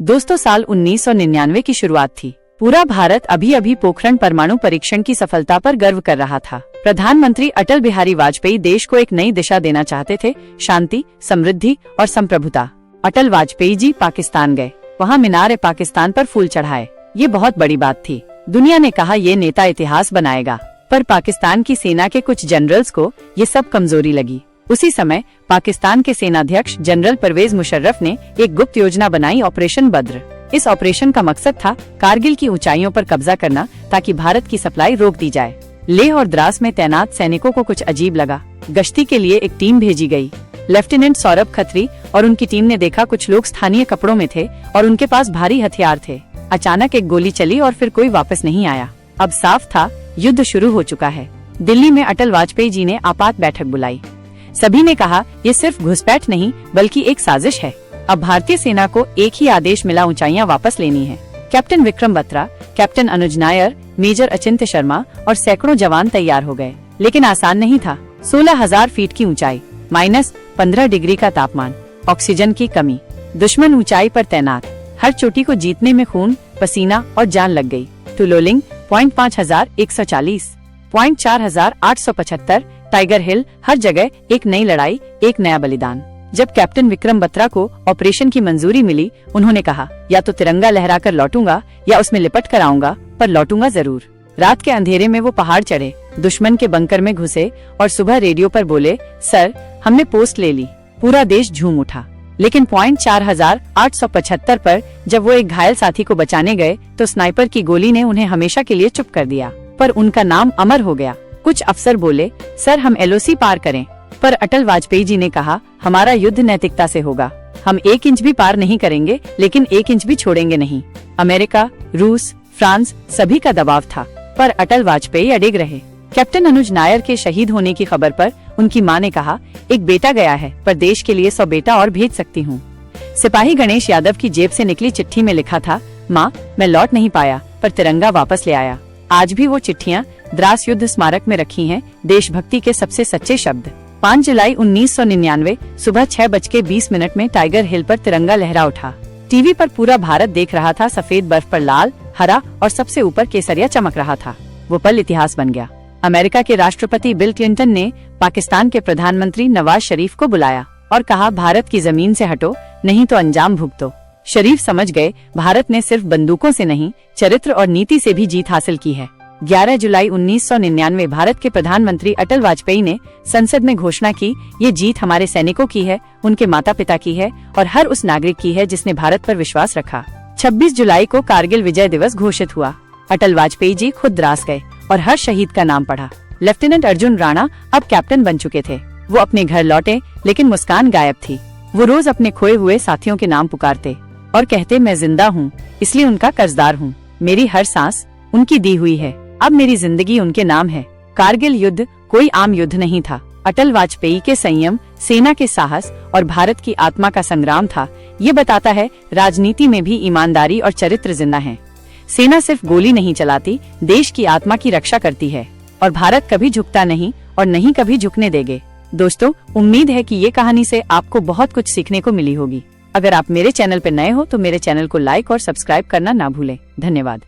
दोस्तों, साल 1999 की शुरुआत थी। पूरा भारत अभी अभी पोखरण परमाणु परीक्षण की सफलता पर गर्व कर रहा था। प्रधानमंत्री अटल बिहारी वाजपेयी देश को एक नई दिशा देना चाहते थे, शांति, समृद्धि और संप्रभुता। अटल वाजपेयी जी पाकिस्तान गए, वहाँ मीनार-ए-पाकिस्तान पर फूल चढ़ाए। ये बहुत बड़ी बात थी। दुनिया ने कहा ये नेता इतिहास बनाएगा, पर पाकिस्तान की सेना के कुछ जनरल्स को ये सब कमजोरी लगी। उसी समय पाकिस्तान के सेनाध्यक्ष जनरल परवेज मुशर्रफ ने एक गुप्त योजना बनाई, ऑपरेशन बद्र। इस ऑपरेशन का मकसद था कारगिल की ऊंचाइयों पर कब्जा करना, ताकि भारत की सप्लाई रोक दी जाए। लेह और द्रास में तैनात सैनिकों को कुछ अजीब लगा। गश्ती के लिए एक टीम भेजी गई। लेफ्टिनेंट सौरभ खत्री और उनकी टीम ने देखा कुछ लोग स्थानीय कपड़ों में थे और उनके पास भारी हथियार थे। अचानक एक गोली चली और फिर कोई वापस नहीं आया। अब साफ था, युद्ध शुरू हो चुका है। दिल्ली में अटल वाजपेयी जी ने आपात बैठक बुलाई। सभी ने कहा ये सिर्फ घुसपैठ नहीं बल्कि एक साजिश है। अब भारतीय सेना को एक ही आदेश मिला, ऊंचाइयां वापस लेनी है। कैप्टन विक्रम बत्रा, कैप्टन अनुज नायर, मेजर अचिंत्य शर्मा और सैकड़ों जवान तैयार हो गए। लेकिन आसान नहीं था। 16,000 फीट की ऊंचाई, -15 डिग्री का तापमान, ऑक्सीजन की कमी, दुश्मन ऊंचाई पर तैनात। हर चोटी को जीतने में खून, पसीना और जान लग गई। तुलोलिंग 5,140, 4,875, टाइगर हिल, हर जगह एक नई लड़ाई, एक नया बलिदान। जब कैप्टन विक्रम बत्रा को ऑपरेशन की मंजूरी मिली, उन्होंने कहा या तो तिरंगा लहराकर लौटूंगा या उसमें लिपट कर आऊंगा, पर लौटूंगा जरूर। रात के अंधेरे में वो पहाड़ चढ़े, दुश्मन के बंकर में घुसे और सुबह रेडियो पर बोले, सर हमने पोस्ट ले ली। पूरा देश झूम उठा। लेकिन 4,875 पर जब वो एक घायल साथी को बचाने गए तो स्नाइपर की गोली ने उन्हें हमेशा के लिए चुप कर दिया। पर उनका नाम अमर हो गया। कुछ अफसर बोले, सर हम LOC पार करें, पर अटल वाजपेयी जी ने कहा हमारा युद्ध नैतिकता से होगा। हम 1 इंच भी पार नहीं करेंगे, लेकिन 1 इंच भी छोड़ेंगे नहीं। अमेरिका, रूस, फ्रांस सभी का दबाव था, पर अटल वाजपेयी अडिग रहे। कैप्टन अनुज नायर के शहीद होने की खबर पर उनकी मां ने कहा, एक बेटा गया है, पर देश के लिए 100 बेटा और भेज सकती हूँ। सिपाही गणेश यादव की जेब से निकली चिट्ठी में लिखा था, माँ मैं लौट नहीं पाया, पर तिरंगा वापस ले आया। आज भी वो चिट्ठियाँ द्रास युद्ध स्मारक में रखी हैं, देशभक्ति के सबसे सच्चे शब्द। 5 जुलाई 1999 सुबह 6:20 में टाइगर हिल पर तिरंगा लहरा उठा। टीवी पर पूरा भारत देख रहा था। सफेद बर्फ पर लाल, हरा और सबसे ऊपर केसरिया चमक रहा था। वो पल इतिहास बन गया। अमेरिका के राष्ट्रपति बिल क्लिंटन ने पाकिस्तान के प्रधानमंत्री नवाज शरीफ को बुलाया और कहा भारत की जमीन से हटो, नहीं तो अंजाम भुगतो। शरीफ समझ गए भारत ने सिर्फ बंदूकों से नहीं, चरित्र और नीति से भी जीत हासिल की है। 11 जुलाई 1999 भारत के प्रधानमंत्री अटल वाजपेयी ने संसद में घोषणा की, ये जीत हमारे सैनिकों की है, उनके माता पिता की है और हर उस नागरिक की है जिसने भारत पर विश्वास रखा। 26 जुलाई को कारगिल विजय दिवस घोषित हुआ। अटल वाजपेयी जी खुद द्रास गए और हर शहीद का नाम पढ़ा। लेफ्टिनेंट अर्जुन राणा अब कैप्टन बन चुके थे। वो अपने घर लौटे, लेकिन मुस्कान गायब थी। वो रोज अपने खोए हुए साथियों के नाम पुकारते और कहते, मैं जिंदा हूँ इसलिए उनका कर्जदार हूँ। मेरी हर सांस उनकी दी हुई है, अब मेरी जिंदगी उनके नाम है। कारगिल युद्ध कोई आम युद्ध नहीं था। अटल वाजपेयी के संयम, सेना के साहस और भारत की आत्मा का संग्राम था। ये बताता है राजनीति में भी ईमानदारी और चरित्र जिंदा है। सेना सिर्फ गोली नहीं चलाती, देश की आत्मा की रक्षा करती है और भारत कभी झुकता नहीं और नहीं कभी झुकने देंगे। दोस्तों, उम्मीद है कि ये कहानी से आपको बहुत कुछ सीखने को मिली होगी। अगर आप मेरे चैनल पर नए हो तो मेरे चैनल को लाइक और सब्सक्राइब करना ना भूलें। धन्यवाद।